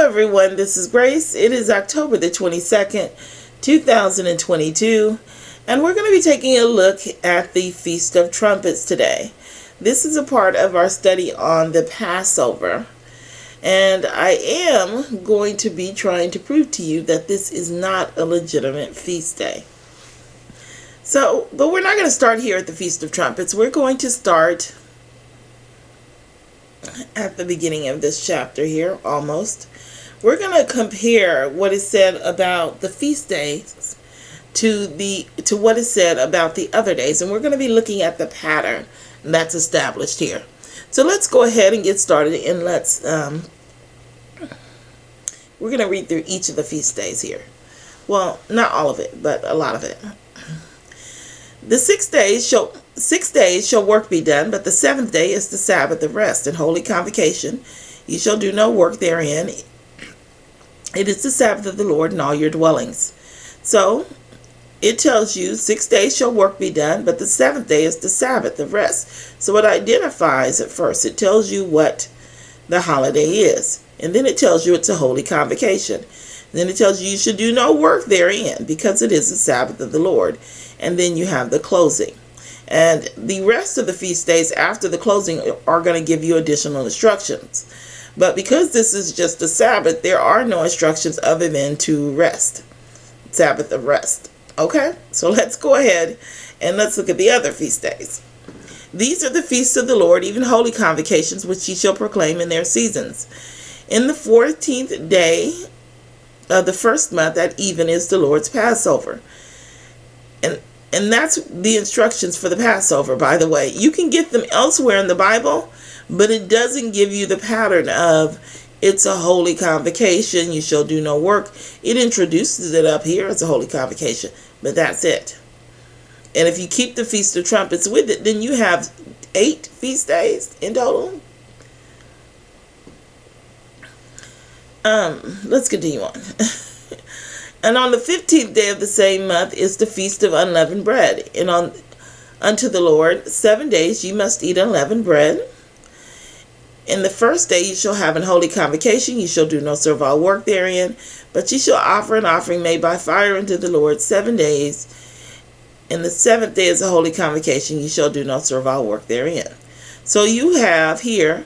everyone, this is Grace. It is October the 22nd, 2022, and we're going to be taking a look at the Feast of Trumpets today. This is a part of our study on the Passover, and I am going to be trying to prove to you that this is not a legitimate feast day. But we're not going to start here at the Feast of Trumpets. We're going to start at the beginning of this chapter here, almost. We're going to compare what is said about the feast days to what is said about the other days, and we're going to be looking at the pattern that's established here. So let's go ahead and get started, and we're going to read through each of the feast days here. Well, not all of it, but a lot of it. The 6 days shall work be done, but the seventh day is the Sabbath of rest and holy convocation. You shall do no work therein. It is the Sabbath of the Lord in all your dwellings. So it tells you 6 days shall work be done, but the seventh day is the Sabbath of rest. So it identifies at first. It tells you what the holiday is, and then it tells you it's a holy convocation. And then it tells you should do no work therein, because it is the Sabbath of the Lord. And then you have the closing. And the rest of the feast days after the closing are going to give you additional instructions. But because this is just a Sabbath, there are no instructions other than to rest. Sabbath of rest. Okay? So let's go ahead and let's look at the other feast days. These are the feasts of the Lord, even holy convocations, which ye shall proclaim in their seasons. In the 14th day of the first month at even is the Lord's Passover. And that's the instructions for the Passover, by the way. You can get them elsewhere in the Bible, but it doesn't give you the pattern of it's a holy convocation, you shall do no work. It introduces it up here as a holy convocation, but that's it. And if you keep the Feast of Trumpets with it, then you have 8 feast days in total. Let's continue on. And on the 15th day of the same month is the Feast of Unleavened Bread. And unto the Lord 7 days ye must eat unleavened bread. In the first day ye shall have an holy convocation. Ye shall do no servile work therein. But ye shall offer an offering made by fire unto the Lord 7 days. And the 7th day is a holy convocation. Ye shall do no servile work therein. So you have here,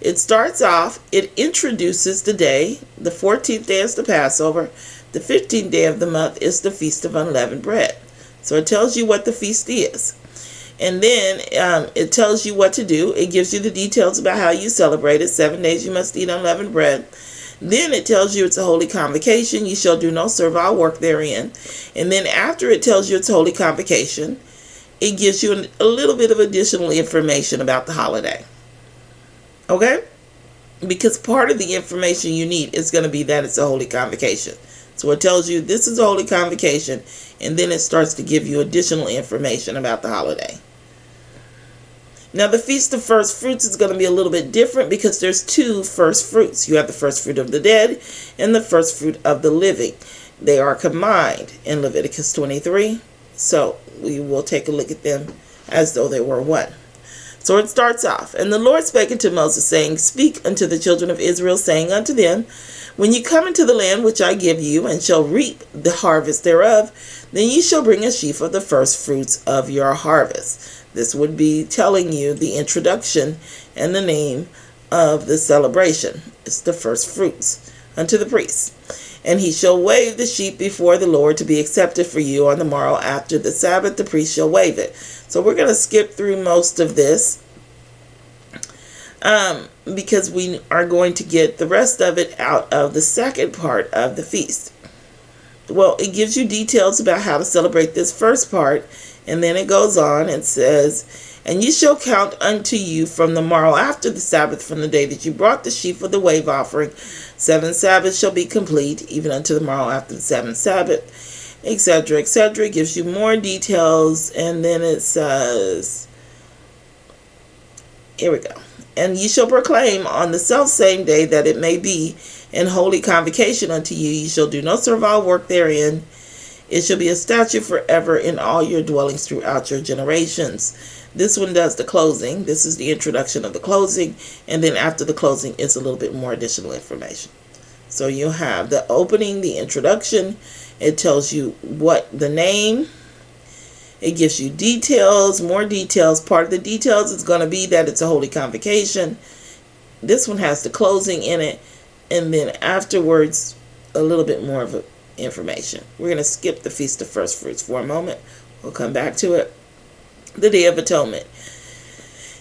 it starts off, it introduces the day. The 14th day is the Passover. The 15th day of the month is the Feast of Unleavened Bread. So it tells you what the feast is. And then it tells you what to do. It gives you the details about how you celebrate it. 7 days you must eat unleavened bread. Then it tells you it's a holy convocation. You shall do no servile work therein. And then after it tells you it's a holy convocation, it gives you a little bit of additional information about the holiday. Okay? Because part of the information you need is going to be that it's a holy convocation. So it tells you this is a holy convocation, and then it starts to give you additional information about the holiday. Now the Feast of First Fruits is going to be a little bit different because there's 2 first fruits. You have the first fruit of the dead and the first fruit of the living. They are combined in Leviticus 23. So we will take a look at them as though they were one. So it starts off, and the Lord spake unto Moses, saying, Speak unto the children of Israel, saying unto them, When ye come into the land which I give you, and shall reap the harvest thereof, then ye shall bring a sheaf of the first fruits of your harvest. This would be telling you the introduction and the name of the celebration. It's the first fruits unto the priest. And he shall wave the sheep before the Lord to be accepted for you on the morrow after the Sabbath. The priest shall wave it. So we're going to skip through most of this because we are going to get the rest of it out of the second part of the feast. Well, it gives you details about how to celebrate this first part, and then it goes on and says, And ye shall count unto you from the morrow after the Sabbath, from the day that you brought the sheaf of the wave offering. 7 Sabbaths shall be complete, even unto the morrow after the 7th Sabbath, etc., etc. It gives you more details, and then it says, here we go. And ye shall proclaim on the selfsame day that it may be an holy convocation unto you. Ye shall do no servile work therein. It shall be a statute forever in all your dwellings throughout your generations. This one does the closing. This is the introduction of the closing. And then after the closing, it's a little bit more additional information. So you have the opening, the introduction. It tells you what the name. It gives you details, more details. Part of the details is going to be that it's a holy convocation. This one has the closing in it. And then afterwards, a little bit more of information. We're going to skip the Feast of First Fruits for a moment. We'll come back to it. The Day of Atonement.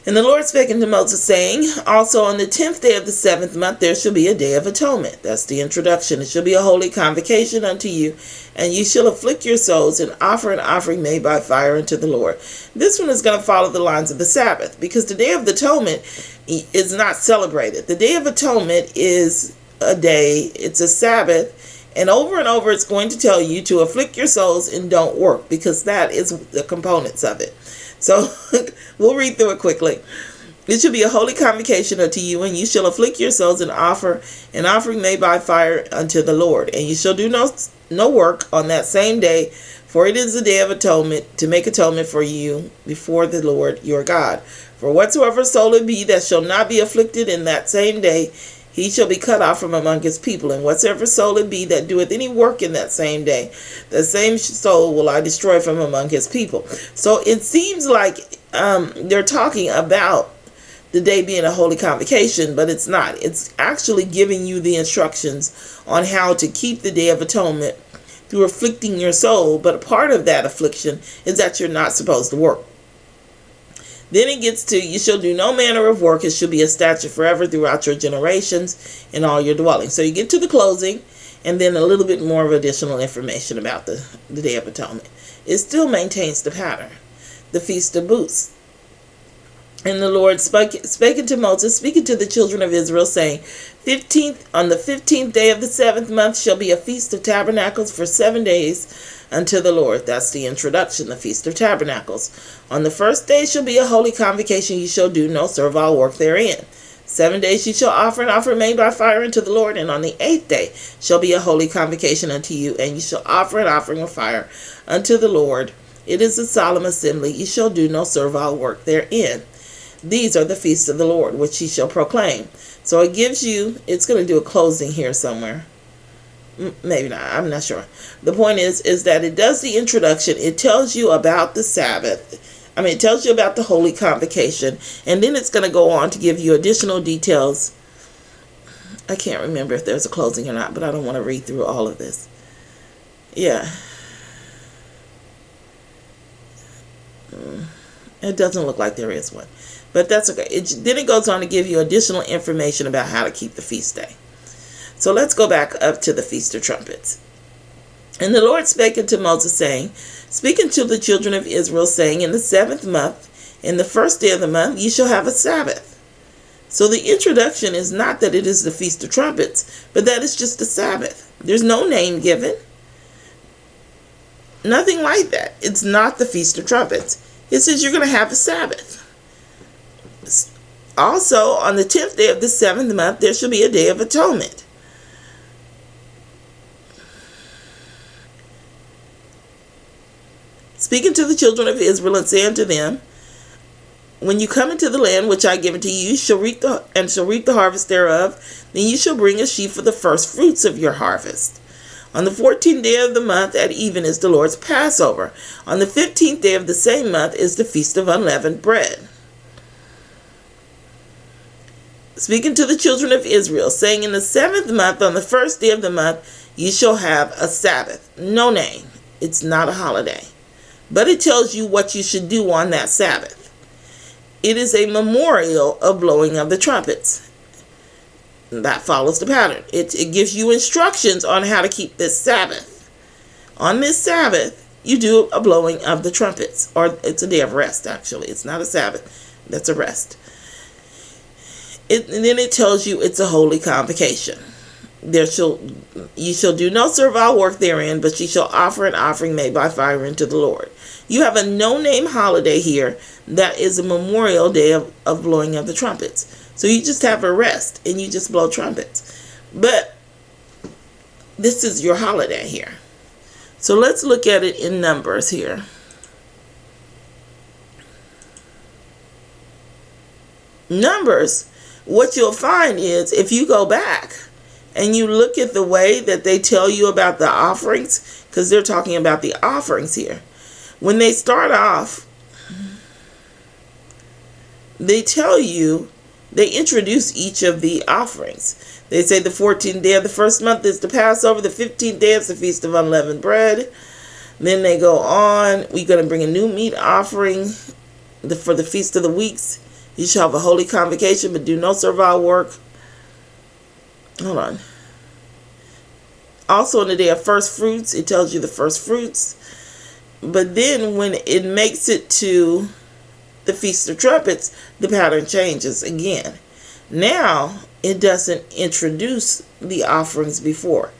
And the Lord spake unto Moses, saying, also on the 10th day of the 7th month there shall be a day of atonement. That's the introduction. It shall be a holy convocation unto you, and ye shall afflict your souls, and offer an offering made by fire unto the Lord. This one is going to follow the lines of the Sabbath, because the Day of the Atonement is not celebrated. The Day of Atonement is a day, it's a Sabbath, and over it's going to tell you to afflict your souls and don't work, because that is the components of it. So we'll read through it quickly. It shall be a holy convocation unto you, and you shall afflict your souls and offer an offering made by fire unto the Lord. And you shall do no work on that same day, for it is the day of atonement, to make atonement for you before the Lord your God. For whatsoever soul it be that shall not be afflicted in that same day, he shall be cut off from among his people. And whatsoever soul it be that doeth any work in that same day, the same soul will I destroy from among his people. So it seems like they're talking about the day being a holy convocation, but it's not. It's actually giving you the instructions on how to keep the Day of Atonement through afflicting your soul. But a part of that affliction is that you're not supposed to work. Then it gets to, you shall do no manner of work. It shall be a statute forever throughout your generations in all your dwellings. So you get to the closing, and then a little bit more of additional information about the Day of Atonement. It still maintains the pattern. The Feast of Booths. And the Lord spake unto Moses, speaking to the children of Israel, saying, on the 15th day of the 7th month shall be a Feast of Tabernacles for 7 days unto the Lord. That's the introduction, the Feast of Tabernacles. On the first day shall be a holy convocation. You shall do no servile work therein. 7 days you shall offer an offering made by fire unto the Lord. And on the 8th day shall be a holy convocation unto you, and you shall offer an offering of fire unto the Lord. It is a solemn assembly. You shall do no servile work therein. These are the feasts of the Lord, which he shall proclaim. So it gives you, it's going to do a closing here somewhere. Maybe not, I'm not sure. The point is that it does the introduction. It tells you about the Sabbath. It tells you about the holy convocation. And then it's going to go on to give you additional details. I can't remember if there's a closing or not, but I don't want to read through all of this. Yeah. It doesn't look like there is one. But that's okay. Then it goes on to give you additional information about how to keep the feast day. So let's go back up to the Feast of Trumpets. And the Lord spake unto Moses, saying, speaking to the children of Israel, saying, in the 7th month, in the first day of the month, ye shall have a Sabbath. So the introduction is not that it is the Feast of Trumpets, but that it's just a Sabbath. There's no name given. Nothing like that. It's not the Feast of Trumpets. It says you're going to have a Sabbath. Also, on the 10th day of the 7th month, there shall be a Day of Atonement. Speaking to the children of Israel, and saying unto them, when you come into the land which I give unto you, you shall reap the harvest thereof. Then you shall bring a sheaf of the first fruits of your harvest. On the 14th day of the month at even is the Lord's Passover. On the 15th day of the same month is the Feast of Unleavened Bread. Speaking to the children of Israel, saying, in the 7th month, on the first day of the month, ye shall have a Sabbath. No name. It's not a holiday. But it tells you what you should do on that Sabbath. It is a memorial of blowing of the trumpets. That follows the pattern. It gives you instructions on how to keep this Sabbath. On this Sabbath, you do a blowing of the trumpets. Or it's a day of rest, actually. It's not a Sabbath. That's a rest. And then it tells you it's a holy convocation. You shall do no servile work therein, but ye shall offer an offering made by fire unto the Lord. You have a no-name holiday here that is a memorial day of blowing of the trumpets. So you just have a rest and you just blow trumpets. But this is your holiday here. So let's look at it in Numbers here. Numbers, what you'll find is if you go back and you look at the way that they tell you about the offerings, because they're talking about the offerings here. When they start off, they tell you, they introduce each of the offerings. They say the 14th day of the first month is the Passover, the 15th day is the Feast of Unleavened Bread. Then they go on, we're going to bring a new meat offering for the Feast of the Weeks. You shall have a holy convocation, but do no servile work. Hold on. Also on the day of first fruits, it tells you the first fruits. But then when it makes it to the Feast of Trumpets, the pattern changes again. Now, it doesn't introduce the offerings before.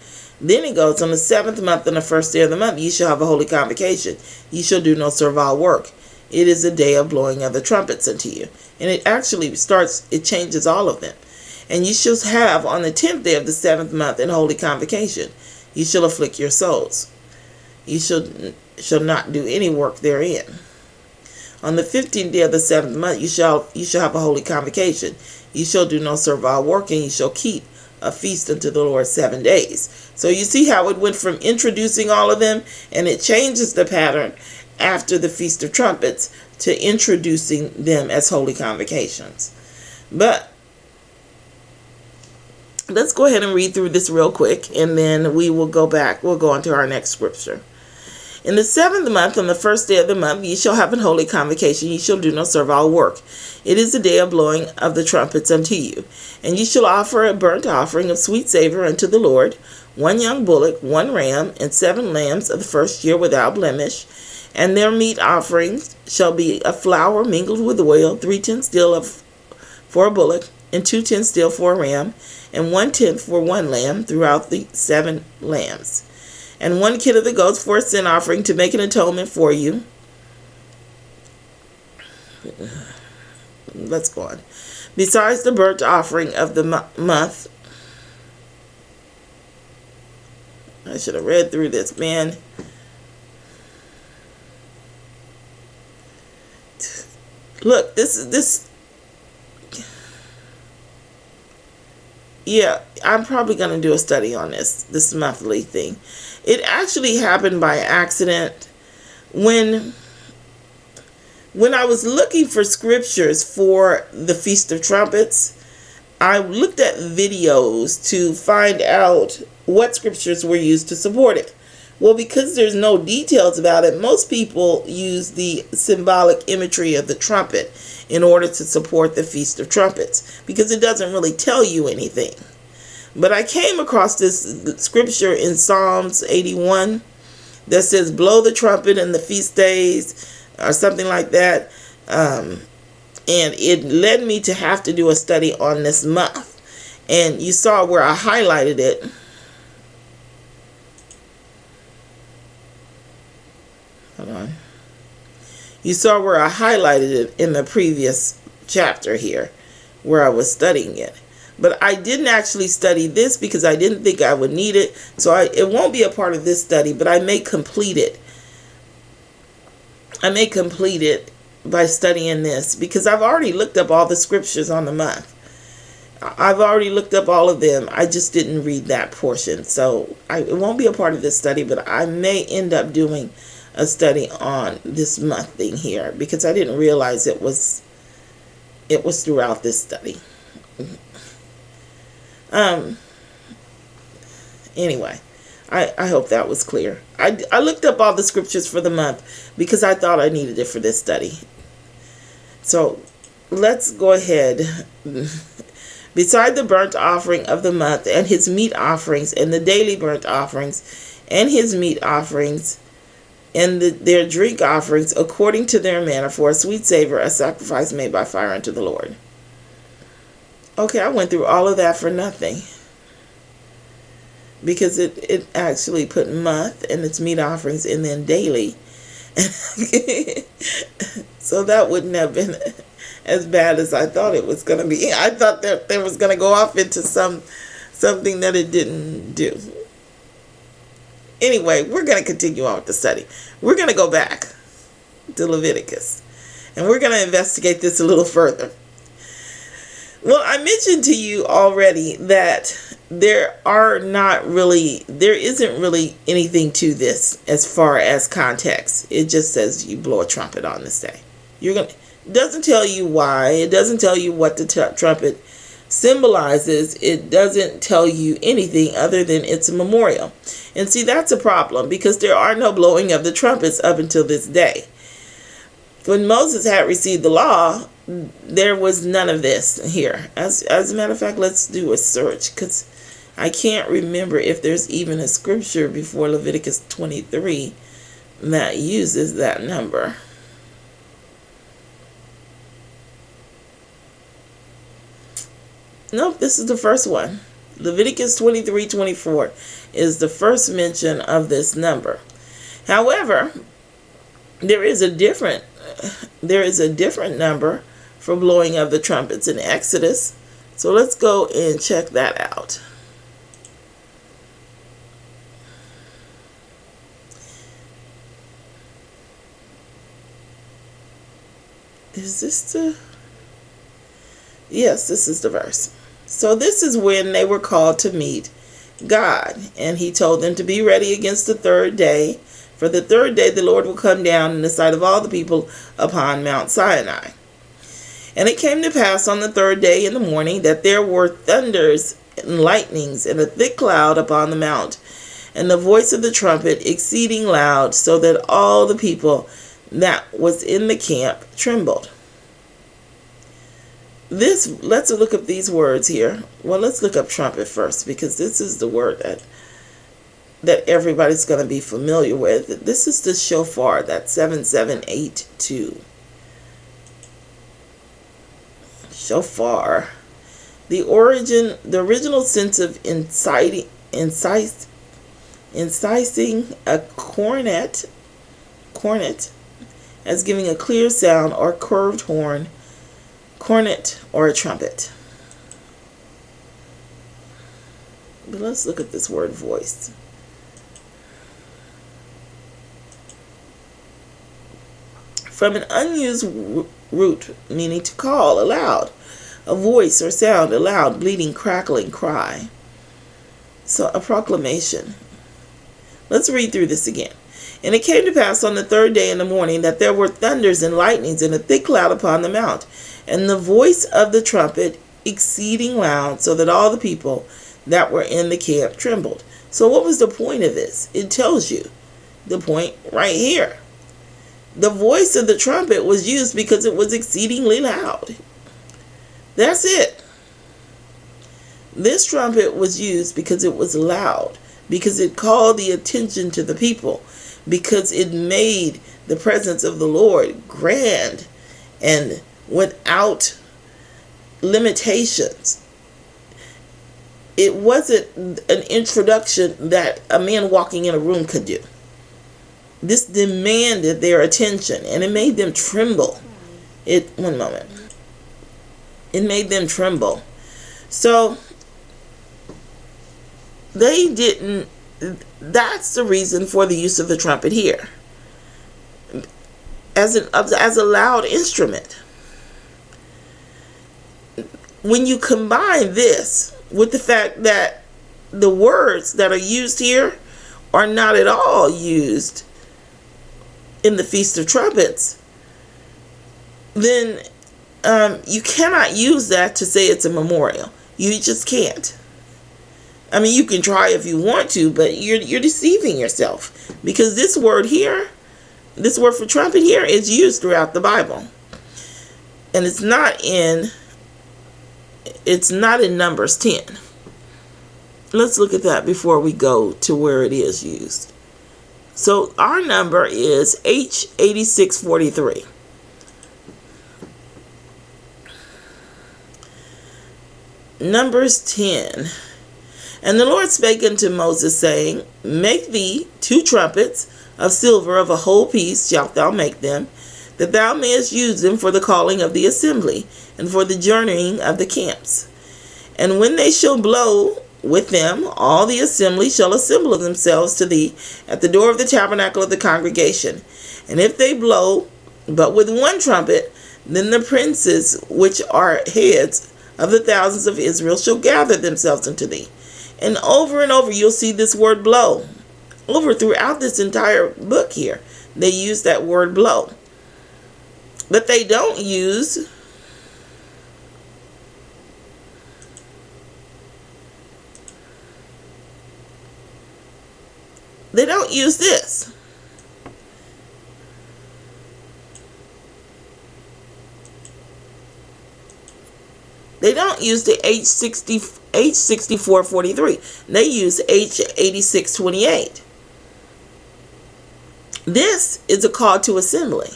Then it goes, on the 7th month and the first day of the month, ye shall have a holy convocation. Ye shall do no servile work. It is a day of blowing of the trumpets unto you. And it actually starts, it changes all of them. And ye shall have on the 10th day of the 7th month an holy convocation. Ye shall afflict your souls. Ye shall not do any work therein. On the 15th day of the 7th month, you shall have a holy convocation. You shall do no servile work, and you shall keep a feast unto the Lord 7 days. So you see how it went from introducing all of them, and it changes the pattern after the Feast of Trumpets to introducing them as holy convocations. But let's go ahead and read through this real quick, and then we will go back. We'll go on to our next scripture. In the 7th month, on the first day of the month, ye shall have an holy convocation. Ye shall do no servile work. It is the day of blowing of the trumpets unto you. And ye shall offer a burnt offering of sweet savor unto the Lord, 1 young bullock, 1 ram, and 7 lambs of the first year without blemish. And their meat offerings shall be a flour mingled with oil, 3 tenths dill for a bullock, and 2 tenths dill for a ram, and 1 tenth for 1 lamb throughout the 7 lambs. And 1 kid of the goats for a sin offering to make an atonement for you. Let's go on. Besides the burnt offering of the month. I should have read through this, man. Look, this. Yeah, I'm probably going to do a study on this monthly thing. It actually happened by accident. When I was looking for scriptures for the Feast of Trumpets, I looked at videos to find out what scriptures were used to support it. Well, because there's no details about it, most people use the symbolic imagery of the trumpet in order to support the Feast of Trumpets, because it doesn't really tell you anything. But I came across this scripture in Psalms 81 that says, blow the trumpet in the feast days, or something like that. And it led me to have to do a study on this month. And you saw where I highlighted it. Hold on. You saw where I highlighted it in the previous chapter here, where I was studying it. But I didn't actually study this because I didn't think I would need it. So it won't be a part of this study, but I may complete it. I may complete it by studying this because I've already looked up all the scriptures on the month. I've already looked up all of them. I just didn't read that portion. So it won't be a part of this study, but I may end up doing a study on this month thing here because I didn't realize it was throughout this study. Anyway, I hope that was clear. I looked up all the scriptures for the month because I thought I needed it for this study. So let's go ahead. Beside the burnt offering of the month and his meat offerings and the daily burnt offerings and his meat offerings and their drink offerings according to their manner for a sweet savor, a sacrifice made by fire unto the Lord. Okay, I went through all of that for nothing. Because it actually put month and its meat offerings and then daily. So that wouldn't have been as bad as I thought it was going to be. I thought that it was going to go off into something that it didn't do. Anyway, we're going to continue on with the study. We're going to go back to Leviticus. And we're going to investigate this a little further. Well, I mentioned to you already that there isn't really anything to this as far as context. It just says you blow a trumpet on this day. It doesn't tell you why. It doesn't tell you what the trumpet symbolizes. It doesn't tell you anything other than it's a memorial. And see, that's a problem because there are no blowing of the trumpets up until this day. When Moses had received the law, there was none of this here. As a matter of fact, let's do a search because I can't remember if there's even a scripture before Leviticus 23 that uses that number. Nope, this is the first one. Leviticus 23:24 is the first mention of this number. However, there is a different number for blowing of the trumpets in Exodus. So let's go and check that out. Is this the... Yes, this is the verse. So this is when they were called to meet God. And he told them to be ready against the third day. For the third day the Lord will come down in the sight of all the people upon Mount Sinai. And it came to pass on the third day in the morning that there were thunders and lightnings and a thick cloud upon the mount, and the voice of the trumpet exceeding loud, so that all the people that was in the camp trembled. Let's look up these words here. Well, let's look up trumpet first, because this is the word that everybody's going to be familiar with. This is the shofar, that 7782. Shofar. The original sense of incising a cornet as giving a clear sound, or curved horn, cornet, or a trumpet. But let's look at this word voice. From an unused root meaning to call aloud, a voice or sound, a loud, bleating, crackling cry. So a proclamation. Let's read through this again. And it came to pass on the third day in the morning that there were thunders and lightnings and a thick cloud upon the mount, and the voice of the trumpet exceeding loud, so that all the people that were in the camp trembled. So what was the point of this? It tells you the point right here. The voice of the trumpet was used because it was exceedingly loud. That's it. This trumpet was used because it was loud, because it called the attention to the people, because it made the presence of the Lord grand and without limitations. It wasn't an introduction that a man walking in a room could do. This demanded their attention, and it made them tremble. One moment. It made them tremble. So they didn't. That's the reason for the use of the trumpet here, as a loud instrument. When you combine this with the fact that the words that are used here are not at all used in the Feast of Trumpets, then you cannot use that to say it's a memorial. You just can't. I mean, you can try if you want to, but you're deceiving yourself, because this word here, this word for trumpet here, is used throughout the Bible, and it's not in Numbers 10. Let's look at that before we go to where it is used. So our number is H8643. Numbers 10. And the Lord spake unto Moses, saying, Make thee 2 trumpets of silver, of a whole piece shalt thou make them, that thou mayest use them for the calling of the assembly, and for the journeying of the camps. And when they shall blow with them, all the assembly shall assemble themselves to thee at the door of the tabernacle of the congregation. And if they blow but with 1 trumpet, then the princes which are heads of the thousands of Israel shall gather themselves unto thee. And over you'll see this word blow. Over throughout this entire book here, they use that word blow. But they don't use this. They don't use the H6443. They use H8628. This is a call to assembly.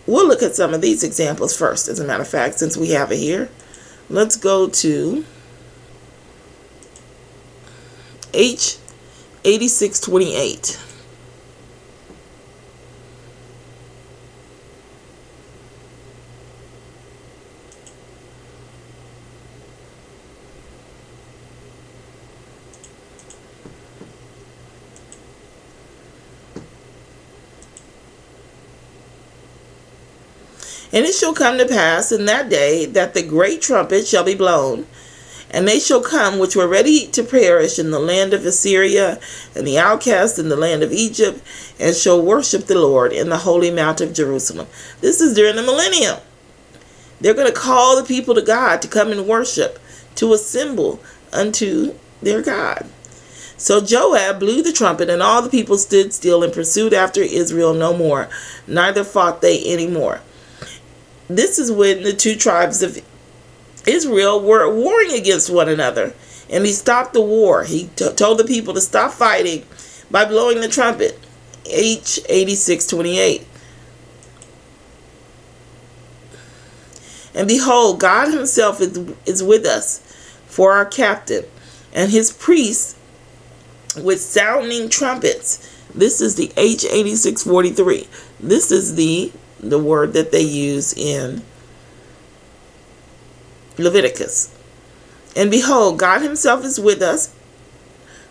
We'll look at some of these examples first, as a matter of fact, since we have it here. Let's go to H8628. And it shall come to pass in that day that the great trumpet shall be blown, and they shall come which were ready to perish in the land of Assyria, and the outcasts in the land of Egypt, and shall worship the Lord in the holy mount of Jerusalem. This is during the millennium. They're going to call the people to God to come and worship, to assemble unto their God. So Joab blew the trumpet, and all the people stood still and pursued after Israel no more, neither fought they any more. This is when the two tribes of Israel were warring against one another. And he stopped the war. He told the people to stop fighting by blowing the trumpet. H8628. And behold, God himself is with us for our captain, and his priests with sounding trumpets. This is the H8643. This is the word that they use in Leviticus. And behold, God himself is with us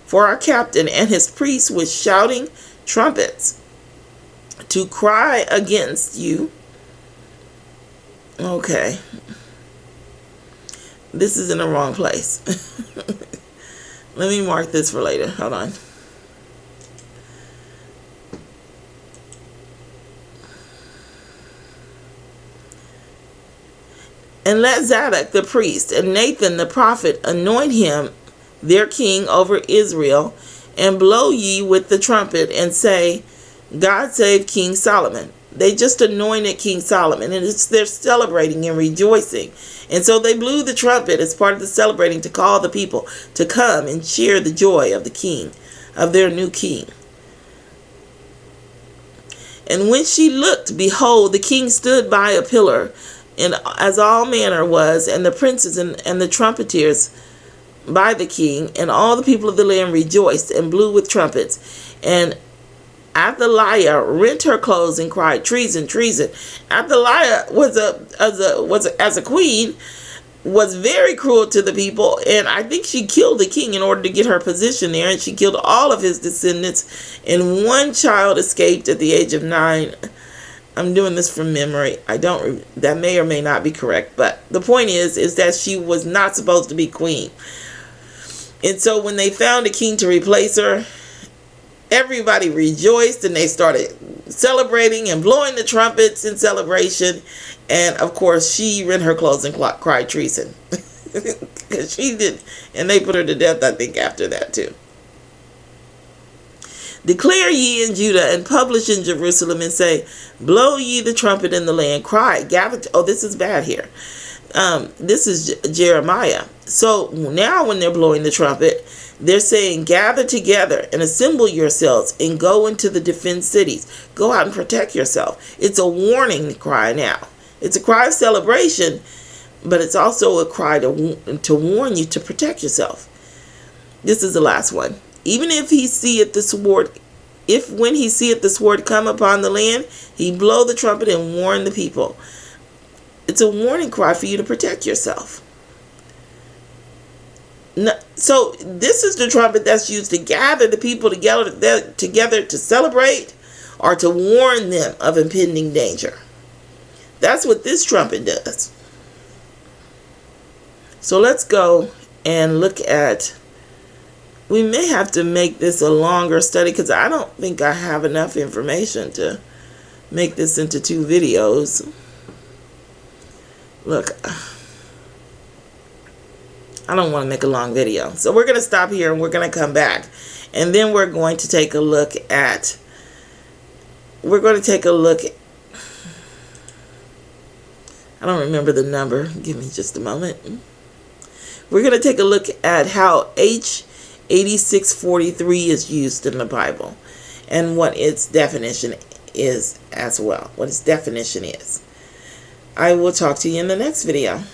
for our captain, and his priests with shouting trumpets to cry against you. Okay. This is in the wrong place. Let me mark this for later. Hold on. And let Zadok the priest and Nathan the prophet anoint him their king over Israel, and blow ye with the trumpet, and say, God save King Solomon. They just anointed King Solomon, and they're celebrating and rejoicing. And so they blew the trumpet as part of the celebrating to call the people to come and share the joy of the king, of their new king. And when she looked, behold, the king stood by a pillar, and as all manner was, and the princes and the trumpeters by the king, and all the people of the land rejoiced and blew with trumpets. And Athaliah rent her clothes and cried, treason, treason. Athaliah as a queen, was very cruel to the people, and I think she killed the king in order to get her position there, and she killed all of his descendants, and one child escaped at the age of 9. I'm doing this from memory. That may or may not be correct, but the point is that she was not supposed to be queen. And so when they found a king to replace her, everybody rejoiced, and they started celebrating and blowing the trumpets in celebration. And of course, she rent her clothes and cried treason. Because she did, and they put her to death, I think, after that too. Declare ye in Judah, and publish in Jerusalem, and say, blow ye the trumpet in the land, cry, gather. Oh, this is bad here. This is Jeremiah. So now when they're blowing the trumpet, they're saying, gather together and assemble yourselves and go into the defense cities. Go out and protect yourself. It's a warning cry now. It's a cry of celebration, but it's also a cry to warn you to protect yourself. This is the last one. Even if he seeth the sword, when he seeth the sword come upon the land, he blow the trumpet and warn the people. It's a warning cry for you to protect yourself. So this is the trumpet that's used to gather the people together to celebrate or to warn them of impending danger. That's what this trumpet does. So let's go and look at, we may have to make this a longer study because I don't think I have enough information to make this into 2 videos. Look, I don't want to make a long video. So we're going to stop here and we're going to come back. And then we're going to take a look at, I don't remember the number. Give me just a moment. We're going to take a look at how H8643 is used in the Bible and what its definition is as well. What its definition is. I will talk to you in the next video.